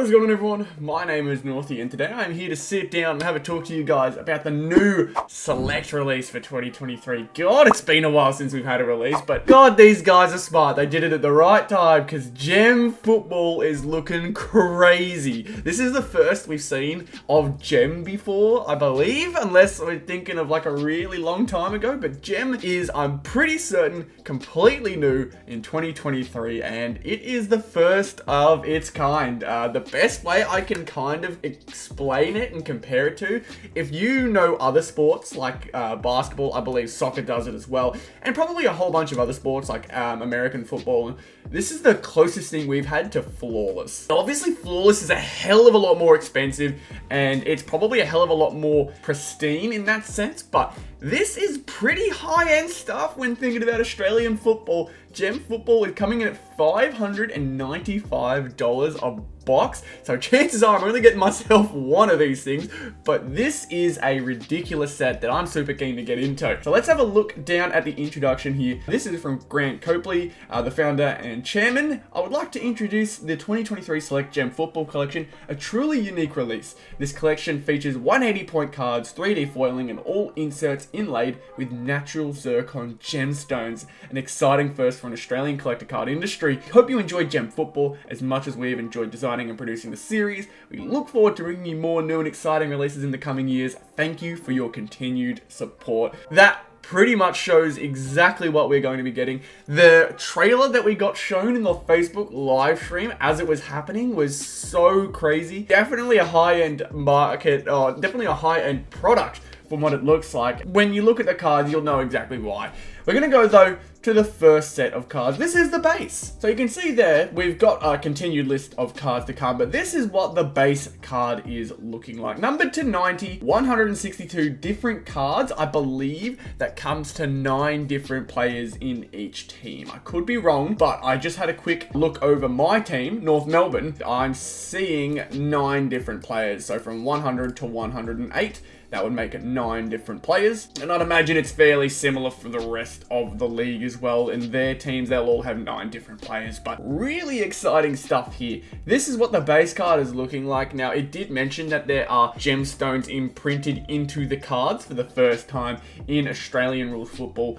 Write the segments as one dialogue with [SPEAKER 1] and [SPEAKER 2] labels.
[SPEAKER 1] What is going on, everyone? My name is Northy, and today I'm here to sit down and have a talk to you guys about the new Select release for 2023. God, it's been a while since we've had a release, but God, these guys are smart. They did it at the right time, because Gem football is looking crazy. This is the first we've seen of Gem before, I believe, unless we're thinking of like a really long time ago, but Gem is, I'm pretty certain, completely new in 2023, and it is the first of its kind. The best way I can kind of explain it and compare it to, if you know other sports like basketball, I believe soccer does it as well, and probably a whole bunch of other sports like American football, this is the closest thing we've had to Flawless. Now, obviously, Flawless is a hell of a lot more expensive, and it's probably a hell of a lot more pristine in that sense, but this is pretty high-end stuff when thinking about Australian football. Gem football is coming in at $595 a box, so chances are I'm only getting myself one of these things, but this is a ridiculous set that I'm super keen to get into. So let's have a look down at the introduction here. This is from Grant Copley, the founder and chairman. I would like to introduce the 2023 Select Gem Football Collection, a truly unique release. This collection features 180 point cards, 3D foiling, and all inserts inlaid with natural zircon gemstones. An exciting first for an Australian collector card industry. Hope you enjoyed Gem Football as much as we have enjoyed designing and producing the series. We look forward to bringing you more new and exciting releases in the coming years. Thank you for your continued support. That pretty much shows exactly what we're going to be getting. The trailer that we got shown in the Facebook live stream as it was happening was so crazy. Definitely a high-end market, definitely a high-end product from what it looks like. When you look at the cards, you'll know exactly why. We're going to go, though, to the first set of cards. This is the base. So you can see there, we've got a continued list of cards to come, but this is what the base card is looking like. Numbered to 90, 162 different cards, I believe, that comes to 9 different players in each team. I could be wrong, but I just had a quick look over my team, North Melbourne. I'm seeing 9 different players. So from 100 to 108, that would make it 9 different players. And I'd imagine it's fairly similar for the rest of the league as well. In their teams, they'll all have 9 different players, but really exciting stuff here. This is what the base card is looking like. Now, it did mention that there are gemstones imprinted into the cards for the first time in Australian rules football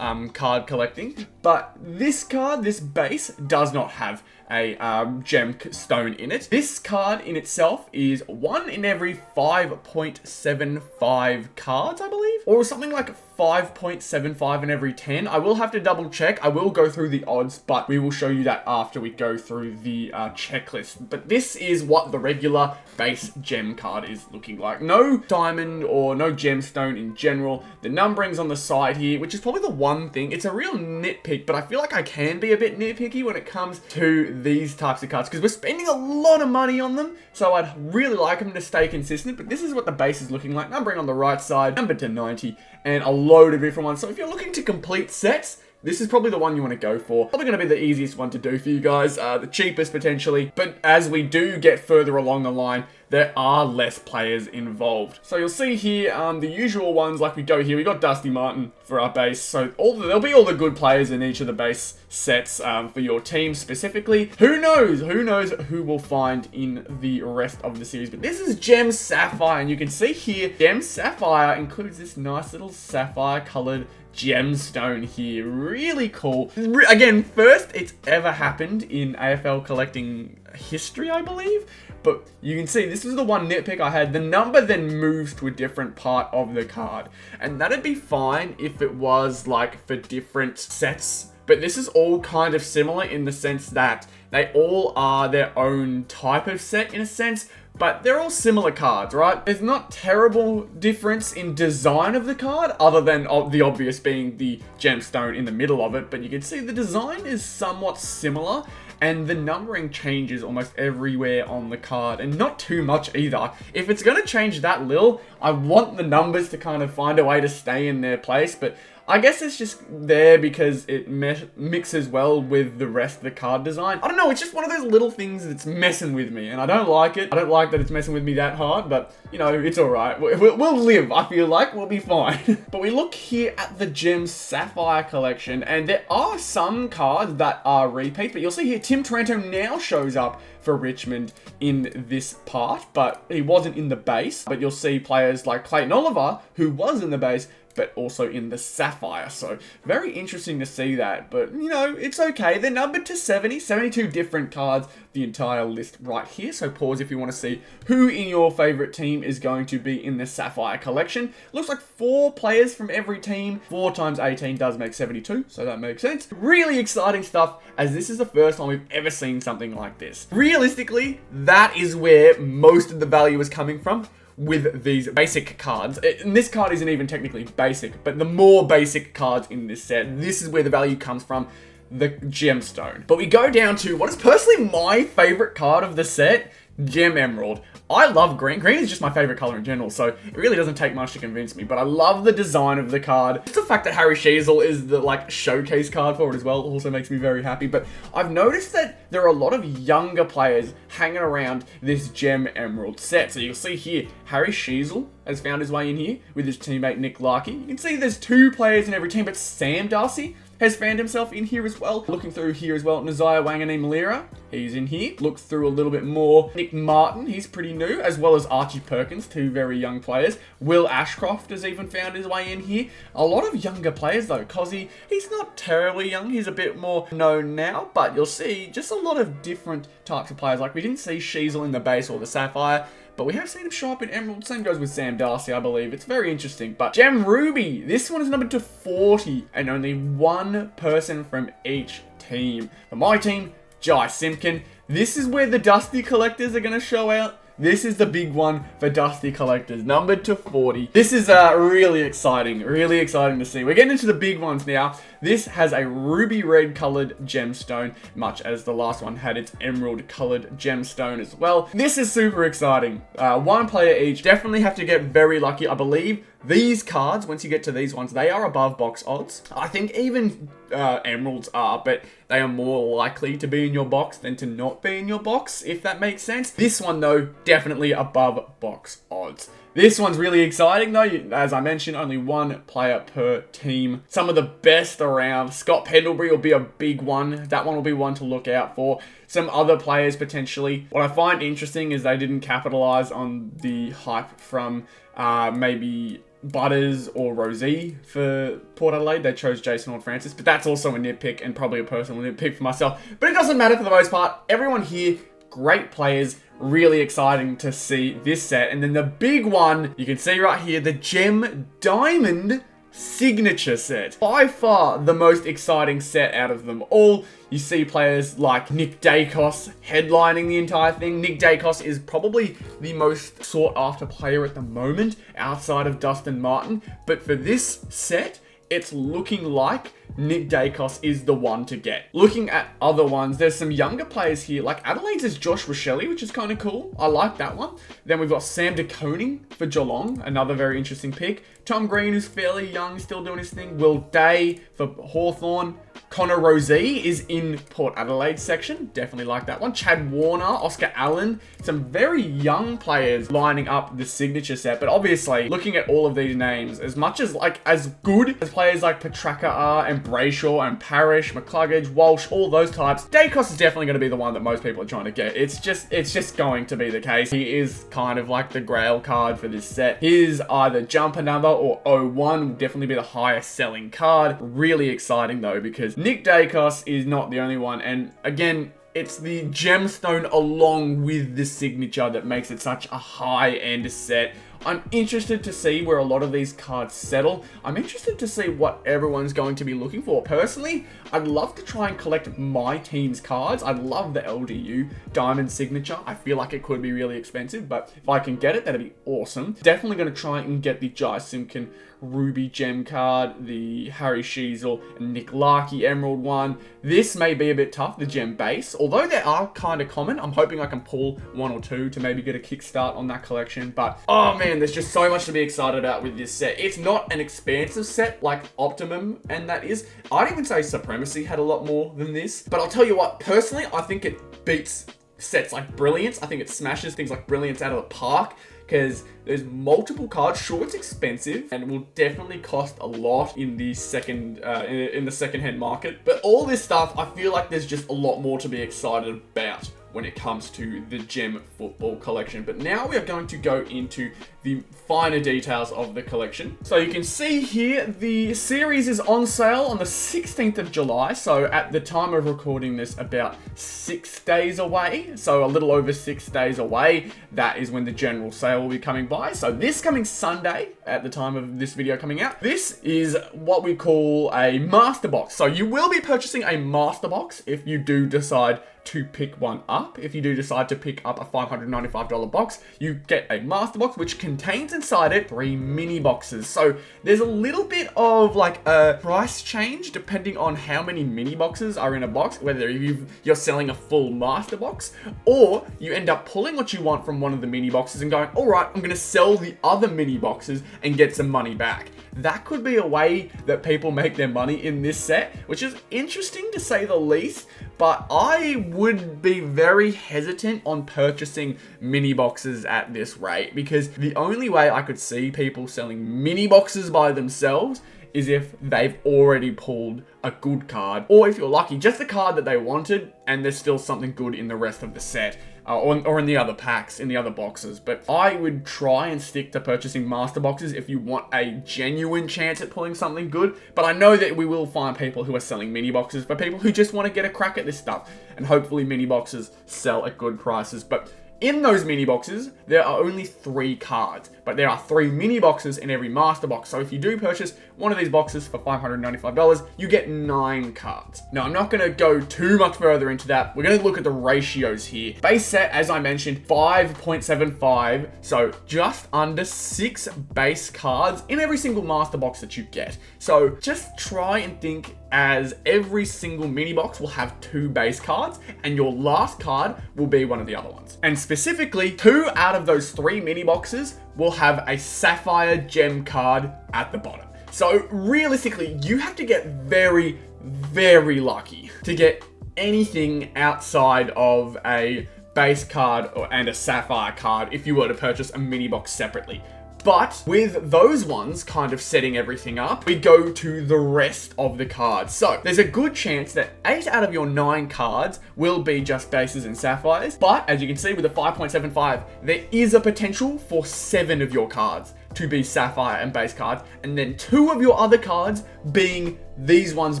[SPEAKER 1] card collecting. But this card, this base, does not have a gemstone in it. This card in itself is 1 in every 5.75 cards, I believe, or something like 5.75 in every 10. I will have to double check. I will go through the odds, but we will show you that after we go through the checklist. But this is what the regular base gem card is looking like. No diamond or no gemstone in general. The numbering's on the side here, which is probably the one thing. It's a real nitpick, but I feel like I can be a bit nitpicky when it comes to these types of cards, because we're spending a lot of money on them, so I'd really like them to stay consistent. But this is what the base is looking like. Numbering on the right side, numbered to 90, and a load of different ones. So if you're looking to complete sets, this is probably the one you want to go for. Probably going to be the easiest one to do for you guys, the cheapest potentially, but as we do get further along the line, there are less players involved. So you'll see here, the usual ones, like we go here, we got Dusty Martin for our base, so there'll be all the good players in each of the base sets for your team specifically. Who knows who we'll find in the rest of the series, but this is Gem Sapphire, and you can see here, Gem Sapphire includes this nice little sapphire colored gemstone here. Really cool. Again, first it's ever happened in AFL collecting history, I believe. But you can see, this is the one nitpick I had. The number then moves to a different part of the card. And that'd be fine if it was like for different sets. But this is all kind of similar in the sense that they all are their own type of set in a sense, but they're all similar cards, right? There's not terrible difference in design of the card, other than the obvious being the gemstone in the middle of it, but you can see the design is somewhat similar, and the numbering changes almost everywhere on the card, and not too much either. If it's going to change that little, I want the numbers to kind of find a way to stay in their place, but I guess it's just there because it mixes well with the rest of the card design. I don't know, it's just one of those little things that's messing with me, and I don't like it. I don't like that it's messing with me that hard, but, you know, it's alright. We'll live, I feel like. We'll be fine. But we look here at the Gem Sapphire collection, and there are some cards that are repeats, but you'll see here, Tim Taranto now shows up for Richmond in this part, but he wasn't in the base. But you'll see players like Clayton Oliver, who was in the base, but also in the Sapphire. So very interesting to see that, but you know, it's okay. They're numbered to 72 different cards, the entire list right here. So pause if you want to see who in your favorite team is going to be in the Sapphire collection. Looks like 4 players from every team. 4 times 18 does make 72, so that makes sense. Really exciting stuff, as this is the first time we've ever seen something like this. Realistically, that is where most of the value is coming from with these basic cards. And this card isn't even technically basic, but the more basic cards in this set, this is where the value comes from, the gemstone. But we go down to what is personally my favorite card of the set, Gem Emerald. I love green. Green is just my favorite color in general, so it really doesn't take much to convince me, but I love the design of the card. Just the fact that Harry Sheezel is the, like, showcase card for it as well also makes me very happy. But I've noticed that there are a lot of younger players hanging around this Gem Emerald set. So you'll see here, Harry Sheezel has found his way in here with his teammate Nick Larkey. You can see there's 2 players in every team, but Sam Darcy has found himself in here as well. Looking through here as well, Naziah Wanganeen-Malira, he's in here. Look through a little bit more, Nick Martin, he's pretty new, as well as Archie Perkins, 2 very young players. Will Ashcroft has even found his way in here. A lot of younger players though. Cozzy, he's not terribly young, he's a bit more known now, but you'll see just a lot of different types of players. Like, we didn't see Sheezel in the base or the Sapphire, but we have seen him show up in Emerald. Same goes with Sam Darcy, I believe. It's very interesting. But Gem Ruby, this one is numbered to 40, and only 1 person from each team. For my team, Jai Simpkin. This is where the Dusty collectors are going to show out. This is the big one for Dusty collectors, numbered to 40. This is really exciting to see. We're getting into the big ones now. This has a ruby red colored gemstone, much as the last one had its emerald colored gemstone as well. This is super exciting. 1 player each. Definitely have to get very lucky. I believe these cards, once you get to these ones, they are above box odds. I think even emeralds are, but they are more likely to be in your box than to not be in your box, if that makes sense. This one though, definitely above box odds. This one's really exciting though. As I mentioned, only 1 player per team. Some of the best around. Scott Pendlebury will be a big one. That one will be one to look out for. Some other players potentially. What I find interesting is they didn't capitalize on the hype from maybe Butters or Rosie for Port Adelaide. They chose Jason Horne-Francis, but that's also a nitpick and probably a personal nitpick for myself. But it doesn't matter for the most part. Everyone here, great players. Really exciting to see this set. And then the big one, you can see right here, the Gem Diamond signature set. By far the most exciting set out of them all. You see players like Nick Dacos headlining the entire thing. Nick Dacos is probably the most sought after player at the moment outside of Dustin Martin. But for this set, it's looking like Nick Dacos is the one to get. Looking at other ones, there's some younger players here. Like Adelaide's is Josh Rochelle, which is kind of cool. I like that one. Then we've got Sam De Koning for Geelong, another very interesting pick. Tom Green, who's fairly young, still doing his thing. Will Day for Hawthorn. Connor Rosie is in Port Adelaide section. Definitely like that one. Chad Warner, Oscar Allen. Some very young players lining up the signature set. But obviously, looking at all of these names, as much as as good as players like Petraka are, and Brayshaw, and Parrish, McCluggage, Walsh, all those types, Dacos is definitely going to be the one that most people are trying to get. It's just going to be the case. He is kind of like the grail card for this set. His either jumper number or 01 will definitely be the highest selling card. Really exciting though, because Nick Dacos is not the only one. And again, it's the gemstone along with the signature that makes it such a high-end set. I'm interested to see where a lot of these cards settle. I'm interested to see what everyone's going to be looking for. Personally, I'd love to try and collect my team's cards. I'd love the LDU Diamond Signature. I feel like it could be really expensive, but if I can get it, that'd be awesome. Definitely going to try and get the Jai Simpkin Ruby Gem card, the Harry Sheezel and Nick Larkey Emerald one. This may be a bit tough, the Gem base. Although they are kind of common, I'm hoping I can pull 1 or 2 to maybe get a kickstart on that collection. But, oh man, again, there's just so much to be excited about with this set. It's not an expansive set like Optimum, and that is. I'd even say Supremacy had a lot more than this. But I'll tell you what, personally, I think it beats sets like Brilliance. I think it smashes things like Brilliance out of the park, because there's multiple cards. Sure, it's expensive and will definitely cost a lot in the second-hand market. But all this stuff, I feel like there's just a lot more to be excited about when it comes to the Gem Football collection. But now we are going to go into the finer details of the collection. So you can see here, the series is on sale on the 16th of July. So at the time of recording this, about 6 days away. So a little over 6 days away. That is when the general sale will be coming by. So this coming Sunday, at the time of this video coming out, this is what we call a master box. So you will be purchasing a master box if you do decide to pick one up. If you do decide to pick up a $595 box, you get a master box, which contains inside it 3 mini boxes. So there's a little bit of like a price change depending on how many mini boxes are in a box, whether you're selling a full master box, or you end up pulling what you want from one of the mini boxes and going, all right, I'm going to sell the other mini boxes and get some money back. That could be a way that people make their money in this set, which is interesting to say the least. But I would be very hesitant on purchasing mini boxes at this rate, because the only way I could see people selling mini boxes by themselves is if they've already pulled a good card, or if you're lucky, just the card that they wanted and there's still something good in the rest of the set. Or in the other packs, in the other boxes. But I would try and stick to purchasing master boxes if you want a genuine chance at pulling something good. But I know that we will find people who are selling mini boxes for people who just want to get a crack at this stuff. And hopefully mini boxes sell at good prices. But in those mini boxes, there are only 3 cards, but there are 3 mini boxes in every master box. So if you do purchase one of these boxes for $595, you get 9 cards. Now, I'm not going to go too much further into that. We're going to look at the ratios here. Base set, as I mentioned, 5.75, so just under 6 base cards in every single master box that you get. So just try and think as every single mini box will have 2 base cards, and your last card will be one of the other ones. And specifically, 2 out of those 3 mini boxes will have a Sapphire Gem card at the bottom. So realistically, you have to get very, very lucky to get anything outside of a base card and a Sapphire card if you were to purchase a mini box separately. But with those ones kind of setting everything up, we go to the rest of the cards. So there's a good chance that 8 out of your 9 cards will be just bases and sapphires. But as you can see with the 5.75, there is a potential for 7 of your cards to be sapphire and base cards. And then 2 of your other cards being these ones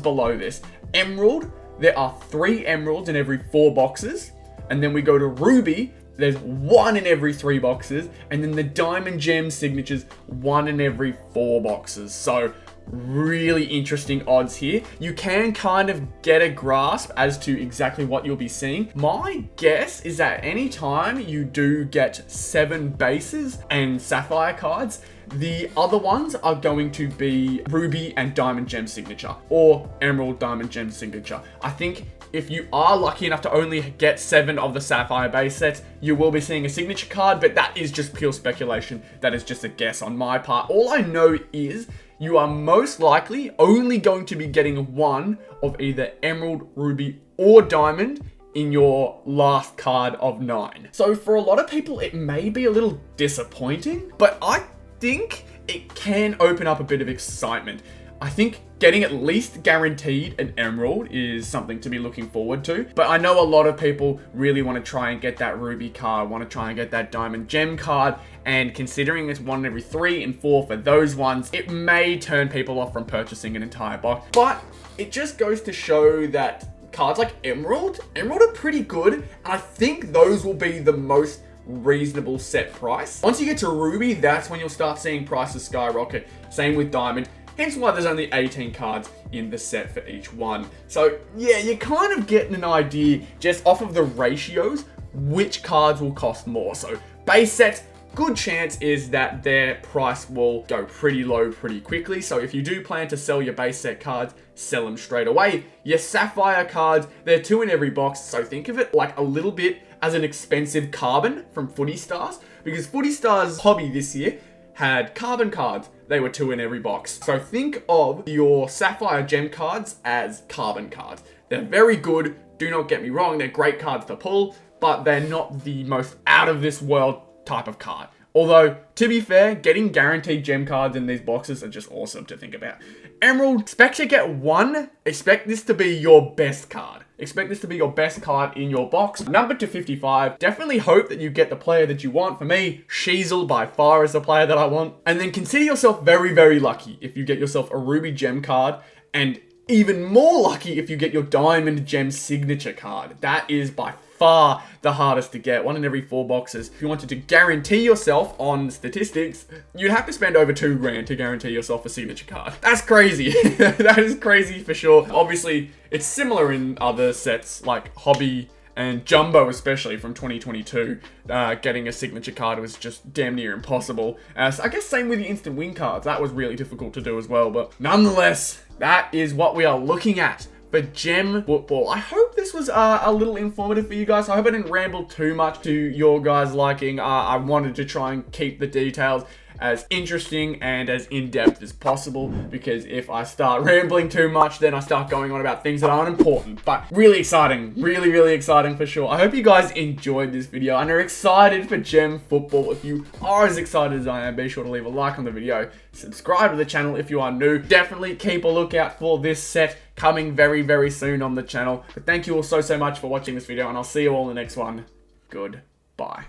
[SPEAKER 1] below this. Emerald, there are 3 emeralds in every 4 boxes. And then we go to Ruby. There's 1 in every 3 boxes, and then the Diamond Gem signatures 1 in every 4 boxes. So really interesting odds here. You can kind of get a grasp as to exactly what you'll be seeing. My guess is that anytime you do get 7 bases and sapphire cards, the other ones are going to be Ruby and Diamond Gem signature, or Emerald Diamond Gem signature. I think if you are lucky enough to only get 7 of the Sapphire base sets, you will be seeing a signature card, but that is just pure speculation. That is just a guess on my part. All I know is you are most likely only going to be getting 1 of either Emerald, Ruby, or Diamond in your last card of 9. So for a lot of people, it may be a little disappointing, but I think it can open up a bit of excitement. I think getting at least guaranteed an emerald is something to be looking forward to. But I know a lot of people really want to try and get that Ruby card, want to try and get that Diamond Gem card. And considering it's 1 in every 3 and 4 for those ones, it may turn people off from purchasing an entire box. But it just goes to show that cards like Emerald are pretty good. And I think those will be the most reasonable set price. Once you get to Ruby, that's when you'll start seeing prices skyrocket. Same with Diamond. Hence why there's only 18 cards in the set for each one. So yeah, you're kind of getting an idea just off of the ratios, which cards will cost more. So base sets, good chance is that their price will go pretty low pretty quickly. So if you do plan to sell your base set cards, sell them straight away. Your Sapphire cards, they're 2 in every box. So think of it like a little bit as an expensive carbon from Footy Stars, because Footy Stars hobby this year had carbon cards. They were 2 in every box. So think of your Sapphire Gem cards as carbon cards. They're very good, do not get me wrong, they're great cards to pull, but they're not the most out of this world type of card. Although, to be fair, getting guaranteed gem cards in these boxes are just awesome to think about. Emerald, expect to get 1. Expect this to be your best card. Expect this to be your best card in your box. Number to 55. Definitely hope that you get the player that you want. For me, Sheezel by far is the player that I want. And then consider yourself very, very lucky if you get yourself a Ruby Gem card, and even more lucky if you get your Diamond Gem signature card. That is by far the hardest to get, 1 in every 4 boxes. If you wanted to guarantee yourself on statistics, you'd have to spend over 2 grand to guarantee yourself a signature card. That's crazy. That is crazy for sure. Obviously, it's similar in other sets like Hobby and Jumbo, especially from 2022. Getting a signature card was just damn near impossible. So I guess same with the instant win cards. That was really difficult to do as well. But nonetheless, that is what we are looking at for Gem Football. I hope this was a little informative for you guys. I hope I didn't ramble too much to your guys' liking. I wanted to try and keep the details as interesting and as in-depth as possible, because if I start rambling too much, then I start going on about things that aren't important. But really exciting, really exciting for sure. I hope you guys enjoyed this video and are excited for Gem Football. If you are as excited as I am, be sure to leave a like on the video, subscribe to the channel if you are new. Definitely keep a lookout for this set coming very soon on the channel. But thank you all so much for watching this video, and I'll see you all in the next one. Goodbye.